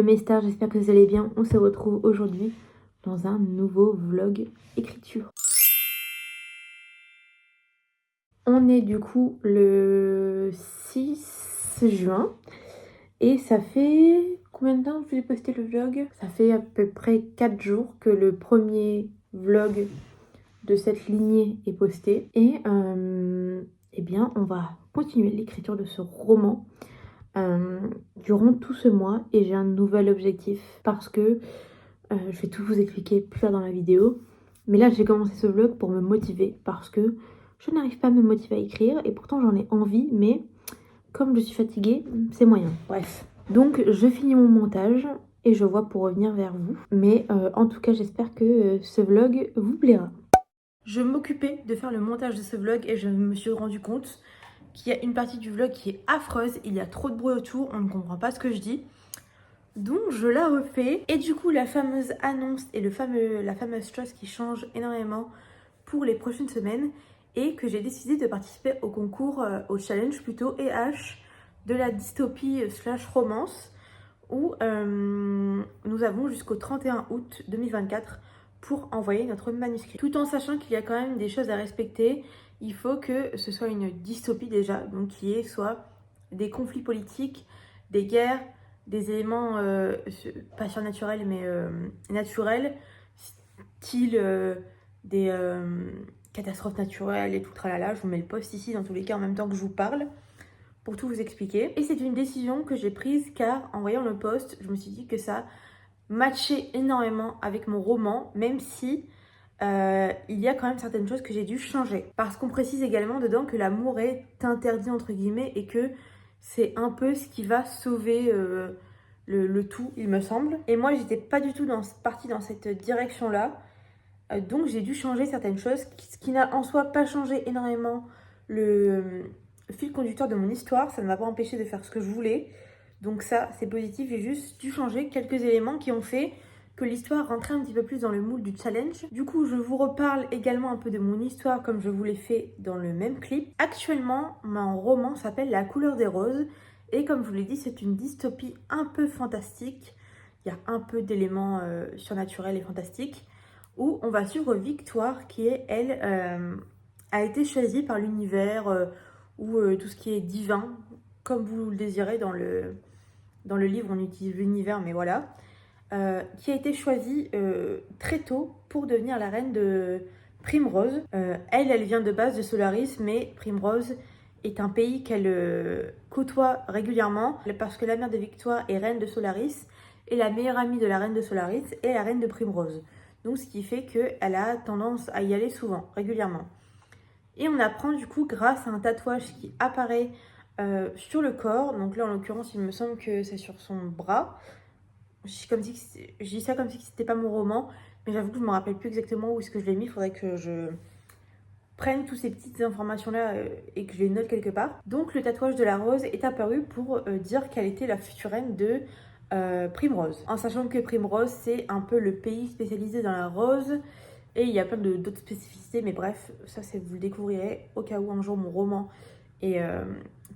Mes stars, j'espère que vous allez bien. On se retrouve aujourd'hui dans un nouveau vlog écriture. On est du coup le 6 juin et ça fait combien de temps que je vous ai posté le vlog? Ça fait à peu près 4 jours que le premier vlog de cette lignée est posté et eh bien on va continuer l'écriture de ce roman durant tout ce mois et j'ai un nouvel objectif parce que je vais tout vous expliquer plus tard dans la vidéo. Mais là, j'ai commencé ce vlog pour me motiver parce que je n'arrive pas à me motiver à écrire et pourtant j'en ai envie, mais comme je suis fatiguée, c'est moyen. Bref. Donc, je finis mon montage et je vois pour revenir vers vous. Mais en tout cas, j'espère que ce vlog vous plaira. Je m'occupais de faire le montage de ce vlog et je me suis rendu compte qu'il y a une partie du vlog qui est affreuse. Il y a trop de bruit autour, on ne comprend pas ce que je dis. Donc je la refais et du coup la fameuse annonce et la fameuse chose qui change énormément pour les prochaines semaines est que j'ai décidé de participer au concours, au challenge plutôt EH de la dystopie / romance où nous avons jusqu'au 31 août 2024 pour envoyer notre manuscrit. Tout en sachant qu'il y a quand même des choses à respecter, il faut que ce soit une dystopie déjà, donc qu'il y ait soit des conflits politiques, des guerres, des éléments pas surnaturels mais naturels, style des catastrophes naturelles et tout tralala. Je vous mets le post ici dans tous les cas en même temps que je vous parle pour tout vous expliquer. Et c'est une décision que j'ai prise car en voyant le post, je me suis dit que ça matchait énormément avec mon roman, même si il y a quand même certaines choses que j'ai dû changer. Parce qu'on précise également dedans que l'amour est interdit entre guillemets et que c'est un peu ce qui va sauver le tout, il me semble. Et moi, j'étais pas du tout partie dans cette direction-là. Donc, j'ai dû changer certaines choses, ce qui n'a en soi pas changé énormément le fil conducteur de mon histoire. Ça ne m'a pas empêché de faire ce que je voulais. Donc ça, c'est positif. J'ai juste dû changer quelques éléments qui ont fait que l'histoire rentrait un petit peu plus dans le moule du challenge. Du coup, je vous reparle également un peu de mon histoire comme je vous l'ai fait dans le même clip. Actuellement, mon roman s'appelle La couleur des roses. Et comme je vous l'ai dit, c'est une dystopie un peu fantastique. Il y a un peu d'éléments surnaturels et fantastiques. Où on va suivre Victoire qui est, elle, a été choisie par l'univers ou tout ce qui est divin, comme vous le désirez dans le livre, on utilise l'univers, mais voilà. Qui a été choisie très tôt pour devenir la reine de Primrose. Elle vient de base de Solaris, mais Primrose est un pays qu'elle côtoie régulièrement parce que la mère de Victoire est reine de Solaris et la meilleure amie de la reine de Solaris est la reine de Primrose. Donc ce qui fait qu'elle a tendance à y aller souvent, régulièrement. Et on apprend du coup grâce à un tatouage qui apparaît sur le corps. Donc là en l'occurrence il me semble que c'est sur son bras. Je dis ça comme si c'était pas mon roman, mais j'avoue que je me rappelle plus exactement où est-ce que je l'ai mis. Il faudrait que je prenne toutes ces petites informations là et que je les note quelque part. Donc le tatouage de la rose est apparu pour dire qu'elle était la future reine de Primrose. En sachant que Primrose c'est un peu le pays spécialisé dans la rose. Et il y a plein d'autres spécificités, mais bref, ça vous le découvrirez au cas où un jour mon roman est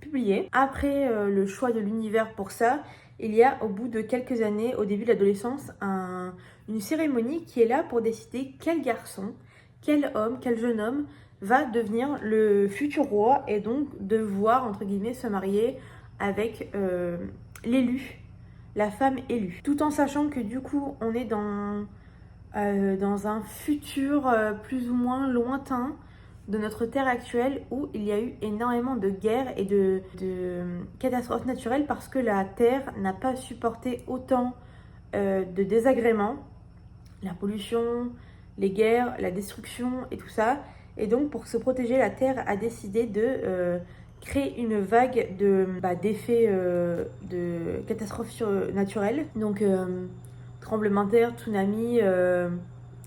publié. Après le choix de l'univers pour ça, il y a au bout de quelques années, au début de l'adolescence, une cérémonie qui est là pour décider quel garçon, quel homme, quel jeune homme va devenir le futur roi et donc devoir, entre guillemets, se marier avec l'élu, la femme élue. Tout en sachant que du coup, on est dans un futur plus ou moins lointain de notre terre actuelle où il y a eu énormément de guerres et de catastrophes naturelles parce que la terre n'a pas supporté autant de désagréments, la pollution, les guerres, la destruction et tout ça. Et donc pour se protéger, la terre a décidé de créer une vague d'effets de catastrophes naturelles. Donc tremblements de terre, tsunami,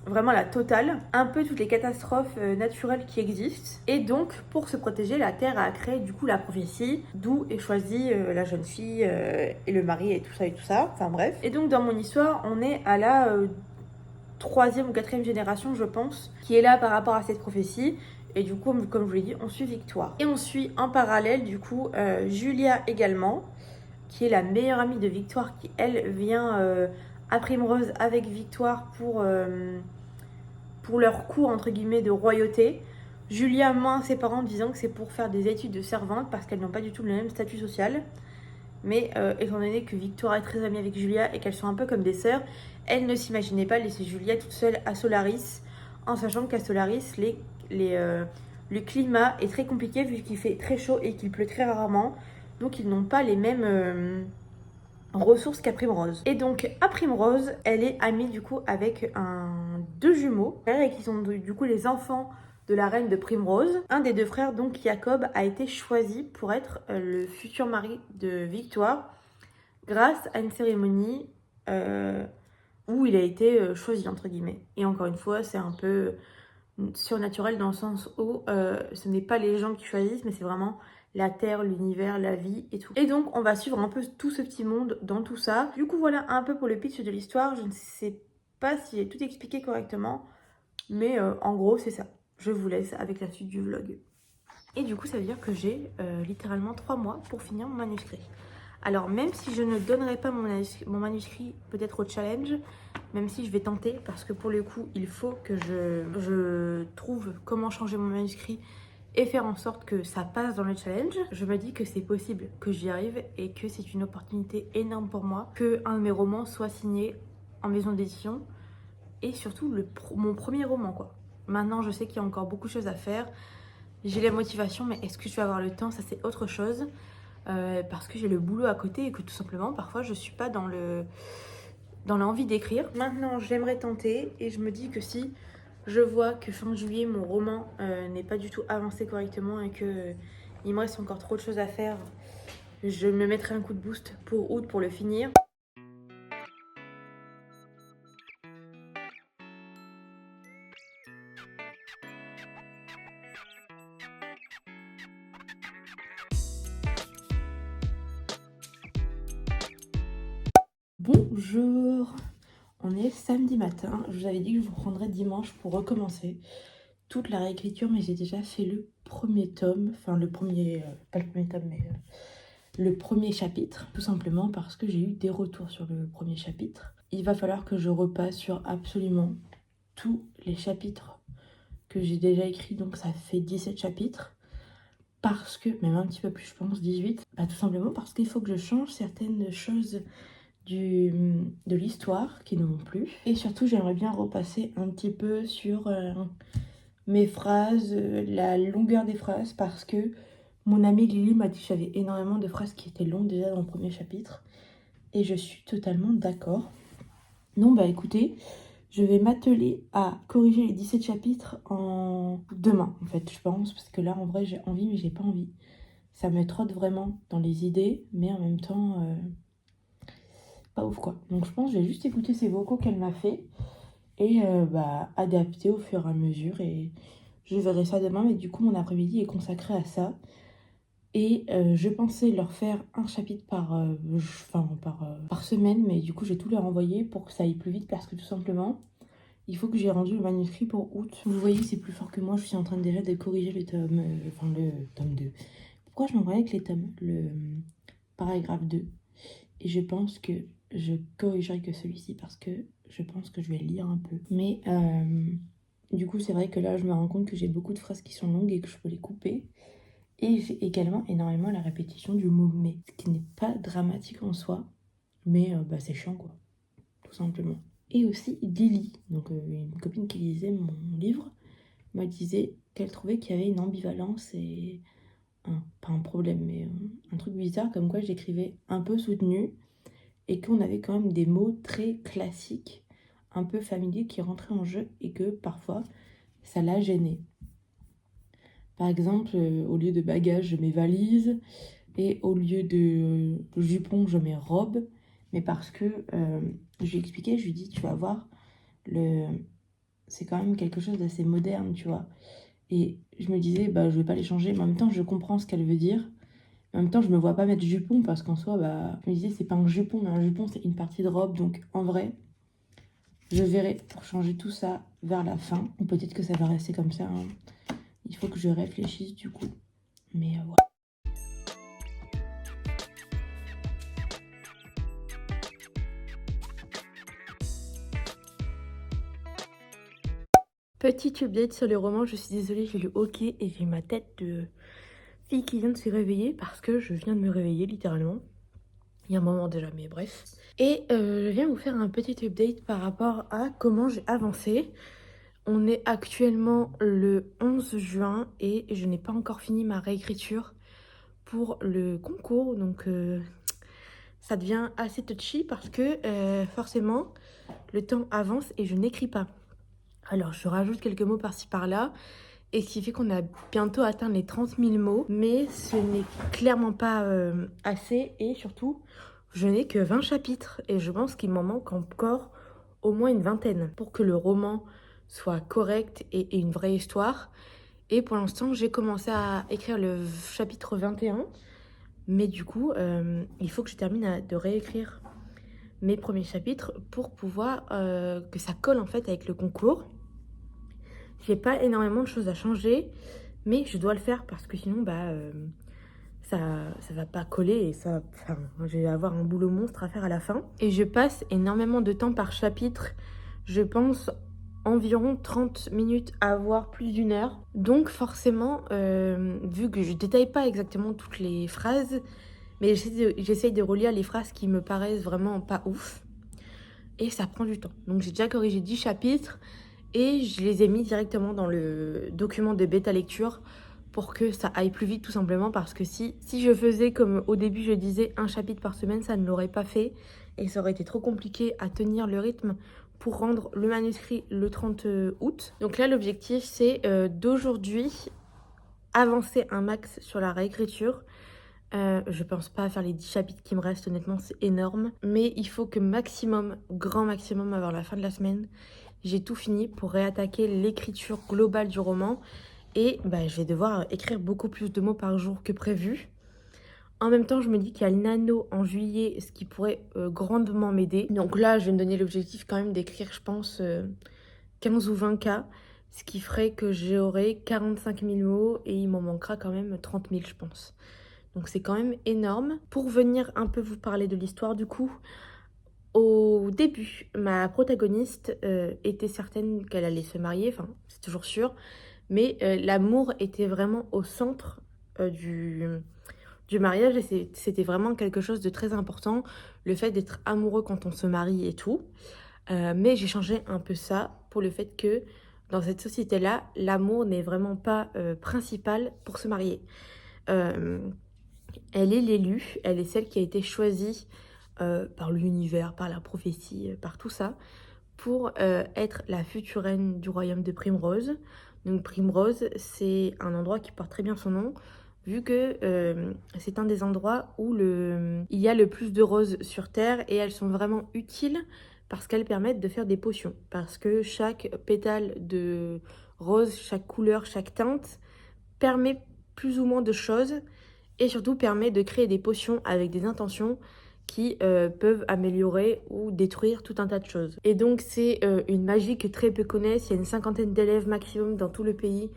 vraiment la totale. Un peu toutes les catastrophes naturelles qui existent. Et donc, pour se protéger, la Terre a créé du coup la prophétie, d'où est choisie la jeune fille et le mari et tout ça. Enfin bref. Et donc, dans mon histoire, on est à la 3e ou 4e génération, je pense, qui est là par rapport à cette prophétie. Et du coup, comme je vous l'ai dit, on suit Victoire. Et on suit en parallèle, du coup, Julia également. qui est la meilleure amie de Victoire, qui elle vient à Primrose avec Victoire pour leur cours entre guillemets de royauté. Julia ment ses parents disant que c'est pour faire des études de servante parce qu'elles n'ont pas du tout le même statut social. Mais étant donné que Victoire est très amie avec Julia et qu'elles sont un peu comme des sœurs, elle ne s'imaginait pas laisser Julia toute seule à Solaris, en sachant qu'à Solaris, le climat est très compliqué vu qu'il fait très chaud et qu'il pleut très rarement. Donc ils n'ont pas les mêmes ressources qu'à Primrose. Et donc à Primrose, elle est amie du coup avec deux jumeaux, et qui sont du coup les enfants de la reine de Primrose. Un des deux frères, donc Jacob, a été choisi pour être le futur mari de Victoire grâce à une cérémonie où il a été choisi entre guillemets. Et encore une fois, c'est un peu surnaturel dans le sens où ce n'est pas les gens qui choisissent, mais c'est vraiment la terre, l'univers, la vie et tout. Et donc on va suivre un peu tout ce petit monde dans tout ça. Du coup voilà un peu pour le pitch de l'histoire. Je ne sais pas si j'ai tout expliqué correctement, mais en gros c'est ça. Je vous laisse avec la suite du vlog. Et du coup ça veut dire que j'ai littéralement 3 mois pour finir mon manuscrit. Alors même si je ne donnerai pas mon manuscrit peut-être au challenge, même si je vais tenter parce que pour le coup il faut que je trouve comment changer mon manuscrit et faire en sorte que ça passe dans le challenge, je me dis que c'est possible que j'y arrive et que c'est une opportunité énorme pour moi que un de mes romans soit signé en maison d'édition et surtout mon premier roman quoi. Maintenant je sais qu'il y a encore beaucoup de choses à faire, j'ai la motivation mais est-ce que je vais avoir le temps, ça c'est autre chose. Parce que j'ai le boulot à côté et que tout simplement parfois je suis pas dans l'envie d'écrire. Maintenant j'aimerais tenter et je me dis que si je vois que fin juillet mon roman n'est pas du tout avancé correctement et que il me reste encore trop de choses à faire, je me mettrai un coup de boost pour août pour le finir. Bonjour, on est samedi matin, je vous avais dit que je vous prendrais dimanche pour recommencer toute la réécriture, mais j'ai déjà fait le premier tome, enfin le premier, pas le premier tome, mais le premier chapitre, tout simplement parce que j'ai eu des retours sur le premier chapitre. Il va falloir que je repasse sur absolument tous les chapitres que j'ai déjà écrits, donc ça fait 17 chapitres. Parce que, même un petit peu plus je pense, 18, bah, tout simplement parce qu'il faut que je change certaines choses de l'histoire qui ne vont plus. Et surtout j'aimerais bien repasser un petit peu sur mes phrases, la longueur des phrases, parce que mon amie Lily m'a dit que j'avais énormément de phrases qui étaient longues déjà dans le premier chapitre. Et je suis totalement d'accord. Non bah écoutez, je vais m'atteler à corriger les 17 chapitres demain en fait je pense. Parce que là en vrai j'ai envie mais j'ai pas envie. Ça me trotte vraiment dans les idées mais en même temps pas ouf quoi. Donc je pense que je vais juste écouter ces vocaux qu'elle m'a fait. Et bah adapter au fur et à mesure. Et je verrai ça demain mais du coup mon après-midi est consacré à ça. Et je pensais leur faire un chapitre par semaine, mais du coup, je vais tout leur envoyer pour que ça aille plus vite parce que tout simplement, il faut que j'ai rendu le manuscrit pour août. Vous voyez, c'est plus fort que moi, je suis en train déjà de corriger le tome, le tome 2. Pourquoi je m'embrouille avec les tomes? Le paragraphe 2. Et je pense que je corrigerai que celui-ci parce que je pense que je vais le lire un peu. Mais du coup, c'est vrai que là, je me rends compte que j'ai beaucoup de phrases qui sont longues et que je peux les couper. Et j'ai également énormément la répétition du mot mais, ce qui n'est pas dramatique en soi, mais bah, c'est chiant quoi, tout simplement. Et aussi Lily, donc une copine qui lisait mon livre, me disait qu'elle trouvait qu'il y avait une ambivalence et pas un problème, mais un truc bizarre, comme quoi j'écrivais un peu soutenu et qu'on avait quand même des mots très classiques, un peu familiers qui rentraient en jeu et que parfois ça la gênait. Par exemple, au lieu de bagages, je mets valise. Et au lieu de jupon, je mets robe. Mais parce que je lui ai expliqué, je lui ai dit, tu vas voir, c'est quand même quelque chose d'assez moderne, tu vois. Et je me disais, bah, je vais pas les changer. Mais en même temps, je comprends ce qu'elle veut dire. En même temps, je me vois pas mettre jupon parce qu'en soi, bah, je me disais, c'est pas un jupon, mais un jupon, c'est une partie de robe. Donc en vrai, je verrai pour changer tout ça vers la fin. Ou peut-être que ça va rester comme ça, hein. Il faut que je réfléchisse du coup. Mais voilà. Petit update sur le roman, je suis désolée, j'ai le hoquet et j'ai ma tête de fille qui vient de se réveiller parce que je viens de me réveiller littéralement. Il y a un moment déjà, mais bref. Et je viens vous faire un petit update par rapport à comment j'ai avancé. On est actuellement le 11 juin et je n'ai pas encore fini ma réécriture pour le concours. Donc ça devient assez touchy parce que forcément le temps avance et je n'écris pas. Alors je rajoute quelques mots par-ci par-là. Et ce qui fait qu'on a bientôt atteint les 30 000 mots. Mais ce n'est clairement pas assez. Et surtout, je n'ai que 20 chapitres. Et je pense qu'il m'en manque encore au moins une vingtaine pour que le roman soit correct et une vraie histoire. Et pour l'instant, j'ai commencé à écrire le chapitre 21. Mais du coup, il faut que je termine de réécrire mes premiers chapitres pour pouvoir que ça colle en fait avec le concours. J'ai pas énormément de choses à changer, mais je dois le faire parce que sinon, ça va pas coller et je vais avoir un boulot monstre à faire à la fin. Et je passe énormément de temps par chapitre. Je pense environ 30 minutes à voire plus d'une heure. Donc forcément, vu que je détaille pas exactement toutes les phrases, mais j'essaye de relire les phrases qui me paraissent vraiment pas ouf. Et ça prend du temps. Donc j'ai déjà corrigé 10 chapitres. Et je les ai mis directement dans le document de bêta lecture pour que ça aille plus vite tout simplement parce que si je faisais comme au début je disais un chapitre par semaine, ça ne l'aurait pas fait et ça aurait été trop compliqué à tenir le rythme pour rendre le manuscrit le 30 août. Donc là l'objectif c'est d'aujourd'hui avancer un max sur la réécriture. Je pense pas faire les 10 chapitres qui me restent, honnêtement c'est énorme. Mais il faut que grand maximum avant la fin de la semaine, j'ai tout fini pour réattaquer l'écriture globale du roman. Et je vais devoir écrire beaucoup plus de mots par jour que prévu. En même temps, je me dis qu'il y a le nano en juillet, ce qui pourrait grandement m'aider. Donc là, je vais me donner l'objectif quand même d'écrire, je pense, 15 ou 20 cas. Ce qui ferait que j'aurai 45 000 mots et il m'en manquera quand même 30 000, je pense. Donc c'est quand même énorme. Pour venir un peu vous parler de l'histoire du coup, au début, ma protagoniste était certaine qu'elle allait se marier, enfin c'est toujours sûr, mais l'amour était vraiment au centre du mariage et c'était vraiment quelque chose de très important, le fait d'être amoureux quand on se marie et tout. Mais j'ai changé un peu ça pour le fait que dans cette société-là, l'amour n'est vraiment pas principal pour se marier. Elle est l'élue, elle est celle qui a été choisie par l'univers, par la prophétie, par tout ça, pour être la future reine du royaume de Primrose. Donc Primrose, c'est un endroit qui porte très bien son nom, vu que c'est un des endroits où il y a le plus de roses sur Terre, et elles sont vraiment utiles parce qu'elles permettent de faire des potions. Parce que chaque pétale de rose, chaque couleur, chaque teinte permet plus ou moins de choses, et surtout permet de créer des potions avec des intentions qui peuvent améliorer ou détruire tout un tas de choses. Et donc c'est une magie que très peu connaissent. Il y a une cinquantaine d'élèves maximum dans tout le pays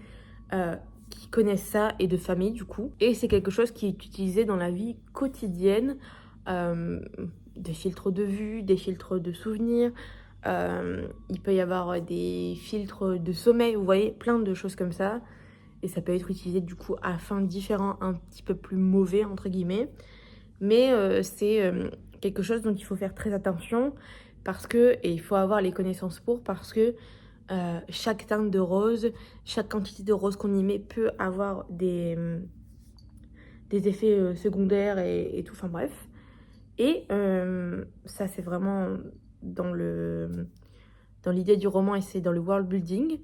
qui connaissent ça, et de familles du coup. Et c'est quelque chose qui est utilisé dans la vie quotidienne. Des filtres de vue, des filtres de souvenirs. Il peut y avoir des filtres de sommeil, vous voyez, plein de choses comme ça. Et ça peut être utilisé du coup à fins différentes, un petit peu plus mauvais entre guillemets. Mais c'est quelque chose dont il faut faire très attention et il faut avoir les connaissances parce que chaque teinte de rose, chaque quantité de rose qu'on y met peut avoir des effets secondaires et tout, enfin bref. Et ça c'est vraiment dans l'idée du roman et c'est dans le world building.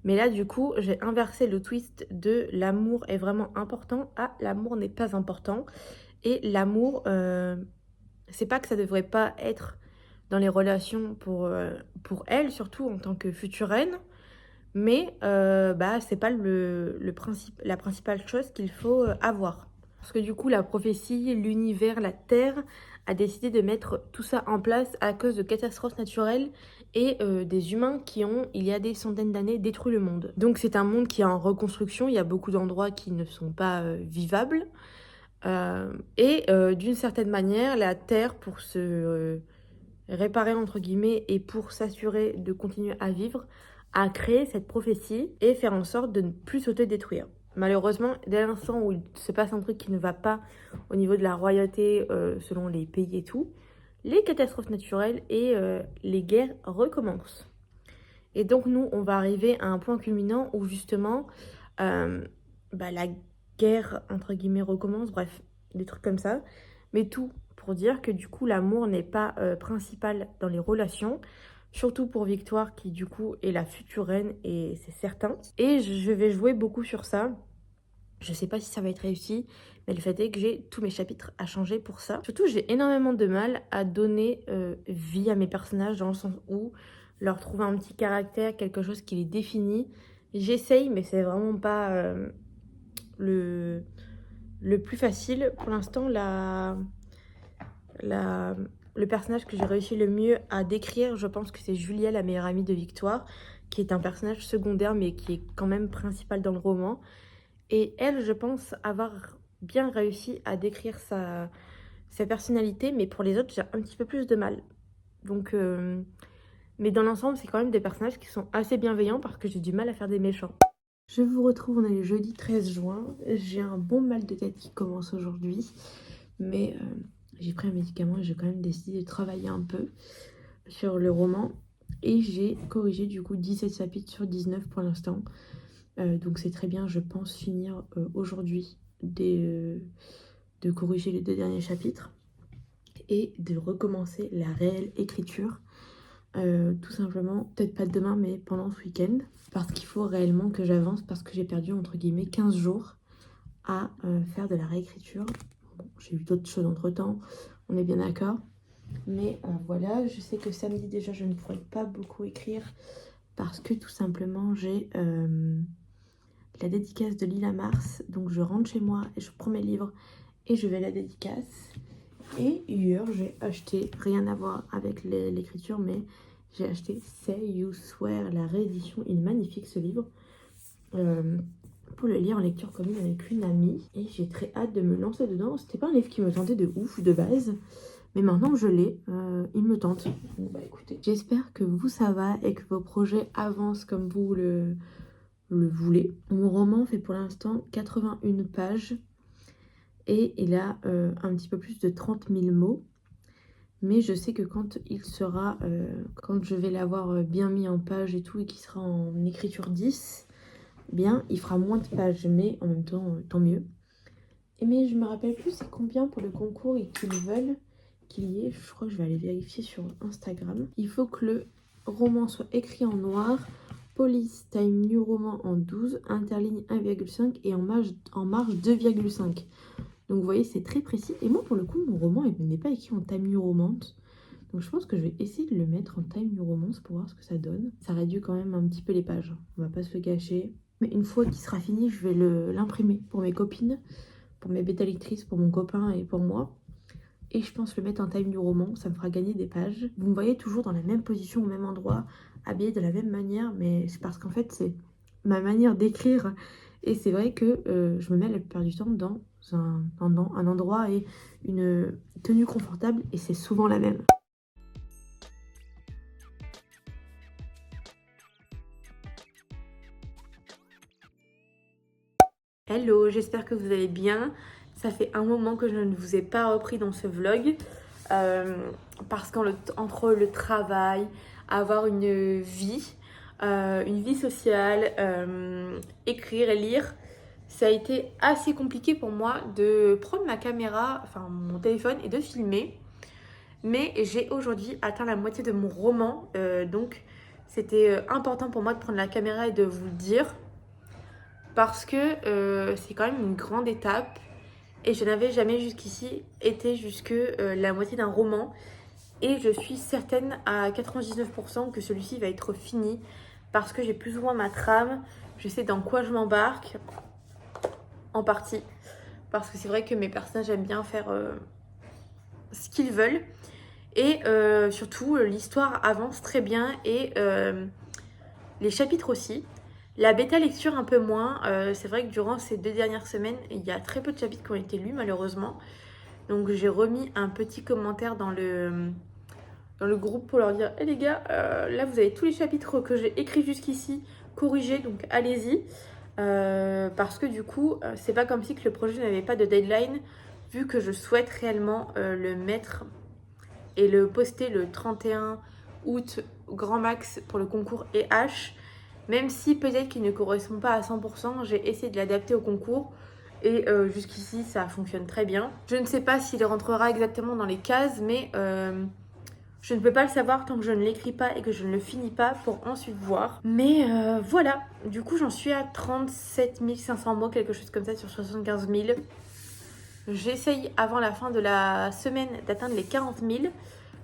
Mais là, du coup, j'ai inversé le twist de l'amour est vraiment important à l'amour n'est pas important. Et l'amour, c'est pas que ça devrait pas être dans les relations pour elle, surtout en tant que future reine. Mais c'est pas la principale chose qu'il faut avoir. Parce que du coup, la prophétie, l'univers, la Terre a décidé de mettre tout ça en place à cause de catastrophes naturelles et des humains qui ont, il y a des centaines d'années, détruit le monde. Donc c'est un monde qui est en reconstruction, il y a beaucoup d'endroits qui ne sont pas vivables. D'une certaine manière, la Terre, pour se réparer entre guillemets et pour s'assurer de continuer à vivre, à créer cette prophétie et faire en sorte de ne plus s'autodétruire. Malheureusement, dès l'instant où il se passe un truc qui ne va pas au niveau de la royauté selon les pays et tout, les catastrophes naturelles et les guerres recommencent. Et donc nous, on va arriver à un point culminant où justement la guerre, entre guillemets, recommence, bref, des trucs comme ça. Mais tout pour dire que du coup, l'amour n'est pas principal dans les relations, surtout pour Victoire qui du coup est la future reine et c'est certain. Et je vais jouer beaucoup sur ça. Je sais pas si ça va être réussi, mais le fait est que j'ai tous mes chapitres à changer pour ça. Surtout, j'ai énormément de mal à donner vie à mes personnages dans le sens où leur trouver un petit caractère, quelque chose qui les définit. J'essaye, mais c'est vraiment pas le plus facile. Pour l'instant, le personnage que j'ai réussi le mieux à décrire, je pense que c'est Julia, la meilleure amie de Victoire, qui est un personnage secondaire, mais qui est quand même principal dans le roman. Et elle, je pense avoir bien réussi à décrire sa personnalité, mais pour les autres, j'ai un petit peu plus de mal. Donc, mais dans l'ensemble, c'est quand même des personnages qui sont assez bienveillants parce que j'ai du mal à faire des méchants. Je vous retrouve, on est le jeudi 13 juin. J'ai un bon mal de tête qui commence aujourd'hui, mais j'ai pris un médicament et j'ai quand même décidé de travailler un peu sur le roman. Et j'ai corrigé du coup 17 chapitres sur 19 pour l'instant. Donc c'est très bien, je pense finir aujourd'hui de corriger les 2 derniers chapitres et de recommencer la réelle écriture. Tout simplement, peut-être pas demain, mais pendant ce week-end. Parce qu'il faut réellement que j'avance, parce que j'ai perdu entre guillemets 15 jours à faire de la réécriture. Bon, j'ai eu d'autres choses entre-temps, on est bien d'accord. Mais voilà, je sais que samedi déjà, je ne pourrai pas beaucoup écrire parce que tout simplement, j'ai la dédicace de Lila Mars. Donc je rentre chez moi et je prends mes livres et je vais à la dédicace. Et hier, j'ai acheté, rien à voir avec l'écriture, mais j'ai acheté Say You Swear, la réédition. Il est magnifique ce livre. Pour le lire en lecture commune avec une amie. Et j'ai très hâte de me lancer dedans. C'était pas un livre qui me tentait de ouf de base. Mais maintenant que je l'ai, il me tente. Bon bah écoutez, j'espère que vous ça va et que vos projets avancent comme vous le voulez. Mon roman fait pour l'instant 81 pages. Et il a un petit peu plus de 30 000 mots. Mais je sais que quand il sera, quand je vais l'avoir bien mis en page et tout, et qu'il sera en écriture 10, bien, il fera moins de pages, mais en même temps, tant mieux. Et mais je me rappelle plus c'est combien pour le concours et qu'ils veulent qu'il y ait. Je crois que je vais aller vérifier sur Instagram. Il faut que le roman soit écrit en noir, police time new roman en 12, interligne 1,5 et en marge 2,5. Donc vous voyez, c'est très précis. Et moi, pour le coup, mon roman, il n'est pas écrit en Time New Romance. Donc je pense que je vais essayer de le mettre en Time New Romance pour voir ce que ça donne. Ça réduit quand même un petit peu les pages. On va pas se le cacher. Mais une fois qu'il sera fini, je vais l'imprimer pour mes copines, pour mes bêta lectrices, pour mon copain et pour moi. Et je pense le mettre en Time New Roman. Ça me fera gagner des pages. Vous me voyez toujours dans la même position, au même endroit, habillée de la même manière. Mais c'est parce qu'en fait, c'est ma manière d'écrire. Et c'est vrai que je me mets la plupart du temps dans un endroit et une tenue confortable et c'est souvent la même. Hello, j'espère que vous allez bien. Ça fait un moment que je ne vous ai pas repris dans ce vlog parce qu'entre le travail, avoir une vie sociale, écrire et lire, ça a été assez compliqué pour moi de prendre ma caméra, enfin mon téléphone et de filmer. Mais j'ai aujourd'hui atteint la moitié de mon roman, donc c'était important pour moi de prendre la caméra et de vous le dire parce que c'est quand même une grande étape et je n'avais jamais jusqu'ici été jusque la moitié d'un roman et je suis certaine à 99% que celui-ci va être fini parce que j'ai plus ou moins ma trame, je sais dans quoi je m'embarque en partie parce que c'est vrai que mes personnages aiment bien faire ce qu'ils veulent et surtout l'histoire avance très bien et les chapitres aussi. La bêta lecture un peu moins, c'est vrai que durant ces 2 dernières semaines, il y a très peu de chapitres qui ont été lus malheureusement. Donc j'ai remis un petit commentaire dans dans le groupe pour leur dire: «Eh les gars, là vous avez tous les chapitres que j'ai écrits jusqu'ici corrigés, donc allez-y». Parce que du coup, c'est pas comme si que le projet n'avait pas de deadline, vu que je souhaite réellement le mettre et le poster le 31 août grand max pour le concours EH. Même si peut-être qu'il ne correspond pas à 100%, j'ai essayé de l'adapter au concours. Et jusqu'ici, ça fonctionne très bien. Je ne sais pas s'il rentrera exactement dans les cases, mais je ne peux pas le savoir tant que je ne l'écris pas et que je ne le finis pas pour ensuite voir. Mais voilà, du coup j'en suis à 37 500 mots, quelque chose comme ça sur 75 000. J'essaye avant la fin de la semaine d'atteindre les 40 000.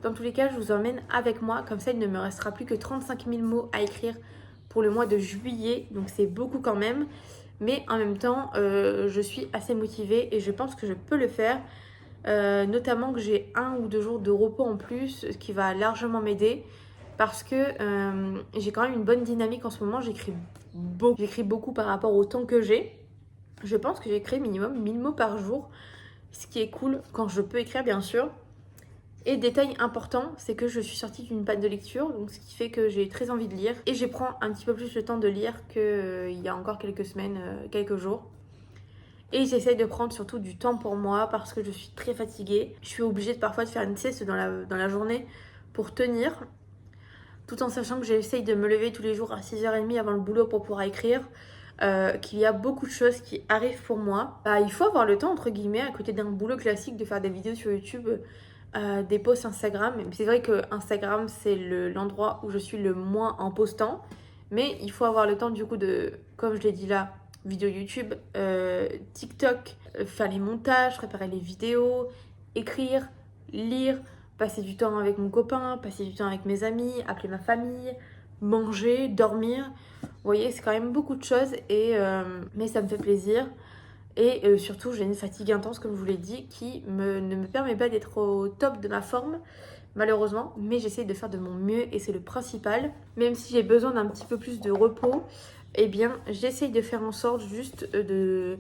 Dans tous les cas, je vous emmène avec moi, comme ça il ne me restera plus que 35 000 mots à écrire pour le mois de juillet. Donc c'est beaucoup quand même. Mais en même temps, je suis assez motivée et je pense que je peux le faire. Notamment que j'ai 1 ou 2 jours de repos en plus, ce qui va largement m'aider. Parce que j'ai quand même une bonne dynamique en ce moment. J'écris beaucoup par rapport au temps que j'ai. Je pense que j'écris minimum 1000 mots par jour. Ce qui est cool quand je peux écrire, bien sûr. Et détail important, c'est que je suis sortie d'une panne de lecture, donc ce qui fait que j'ai très envie de lire. Et je prends un petit peu plus le temps de lire qu'il y a encore quelques semaines, quelques jours. Et j'essaye de prendre surtout du temps pour moi parce que je suis très fatiguée. Je suis obligée parfois de faire une sieste dans la journée pour tenir. Tout en sachant que j'essaye de me lever tous les jours à 6h30 avant le boulot pour pouvoir écrire. Qu'il y a beaucoup de choses qui arrivent pour moi. Il faut avoir le temps, entre guillemets, à côté d'un boulot classique, de faire des vidéos sur YouTube, des posts Instagram. C'est vrai que Instagram, c'est l'endroit où je suis le moins en postant. Mais il faut avoir le temps, du coup, de, comme je l'ai dit là, vidéo YouTube, TikTok, faire les montages, préparer les vidéos, écrire, lire, passer du temps avec mon copain, passer du temps avec mes amis, appeler ma famille, manger, dormir. Vous voyez, c'est quand même beaucoup de choses, mais ça me fait plaisir. Et surtout, j'ai une fatigue intense, comme je vous l'ai dit, qui ne me permet pas d'être au top de ma forme, malheureusement. Mais j'essaie de faire de mon mieux et c'est le principal. Même si j'ai besoin d'un petit peu plus de repos, eh bien, j'essaye de faire en sorte juste de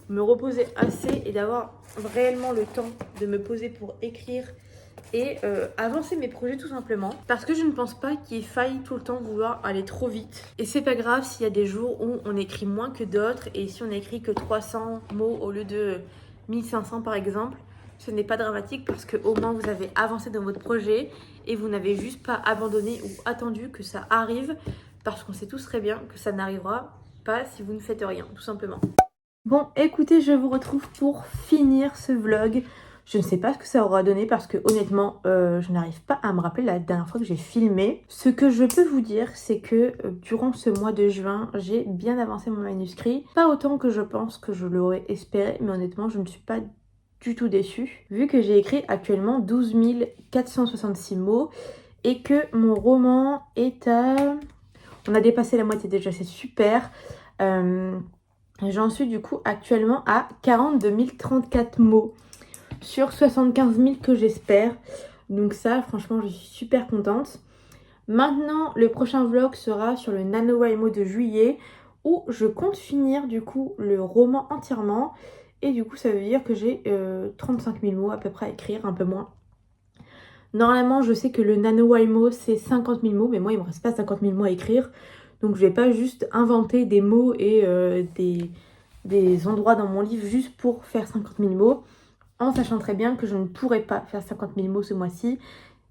me reposer assez et d'avoir réellement le temps de me poser pour écrire et avancer mes projets tout simplement. Parce que je ne pense pas qu'il faille tout le temps vouloir aller trop vite. Et c'est pas grave s'il y a des jours où on écrit moins que d'autres et si on écrit que 300 mots au lieu de 1500 par exemple. Ce n'est pas dramatique parce que au moins vous avez avancé dans votre projet et vous n'avez juste pas abandonné ou attendu que ça arrive parce qu'on sait tous très bien que ça n'arrivera pas si vous ne faites rien, tout simplement. Bon, écoutez, je vous retrouve pour finir ce vlog. Je ne sais pas ce que ça aura donné parce que honnêtement, je n'arrive pas à me rappeler la dernière fois que j'ai filmé. Ce que je peux vous dire, c'est que durant ce mois de juin, j'ai bien avancé mon manuscrit. Pas autant que je pense que je l'aurais espéré, mais honnêtement, je ne suis pas du tout déçue. Vu que j'ai écrit actuellement 12 466 mots et que mon roman est à... On a dépassé la moitié déjà, c'est super. J'en suis du coup actuellement à 42 034 mots sur 75 000 que j'espère. Donc ça, franchement, je suis super contente. Maintenant, le prochain vlog sera sur le NaNoWriMo de juillet où je compte finir du coup le roman entièrement. Et du coup, ça veut dire que j'ai 35 000 mots à peu près à écrire, un peu moins. Normalement, je sais que le NaNoWriMo, c'est 50 000 mots, mais moi, il me reste pas 50 000 mots à écrire. Donc, je vais pas juste inventer des mots et des endroits dans mon livre juste pour faire 50 000 mots. En sachant très bien que je ne pourrai pas faire 50 000 mots ce mois-ci.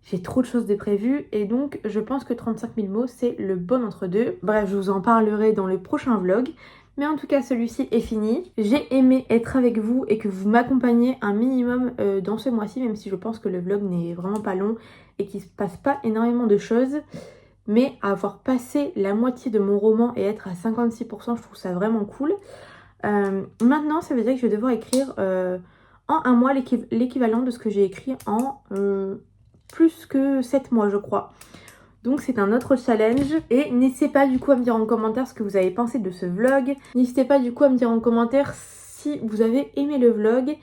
J'ai trop de choses de prévues et donc je pense que 35 000 mots c'est le bon entre deux. Bref, je vous en parlerai dans le prochain vlog. Mais en tout cas, celui-ci est fini. J'ai aimé être avec vous et que vous m'accompagniez un minimum dans ce mois-ci, même si je pense que le vlog n'est vraiment pas long et qu'il ne se passe pas énormément de choses. Mais avoir passé la moitié de mon roman et être à 56%, je trouve ça vraiment cool. Maintenant, ça veut dire que je vais devoir écrire en un mois l'équivalent de ce que j'ai écrit en plus que 7 mois, je crois. Donc c'est un autre challenge. Et n'hésitez pas du coup à me dire en commentaire ce que vous avez pensé de ce vlog. N'hésitez pas du coup à me dire en commentaire si vous avez aimé le vlog.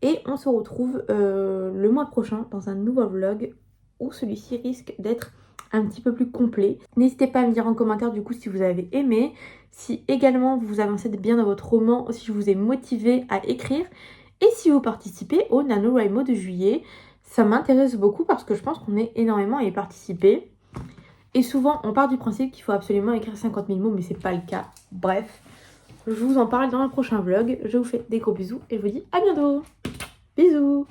Et on se retrouve le mois prochain dans un nouveau vlog où celui-ci risque d'être un petit peu plus complet. N'hésitez pas à me dire en commentaire du coup si vous avez aimé. Si également vous avancez bien dans votre roman, si je vous ai motivé à écrire. Et si vous participez au NaNoWriMo de juillet. Ça m'intéresse beaucoup parce que je pense qu'on est énormément à y participer. Et souvent, on part du principe qu'il faut absolument écrire 50 000 mots, mais c'est pas le cas. Bref, je vous en parle dans le prochain vlog. Je vous fais des gros bisous et je vous dis à bientôt. Bisous.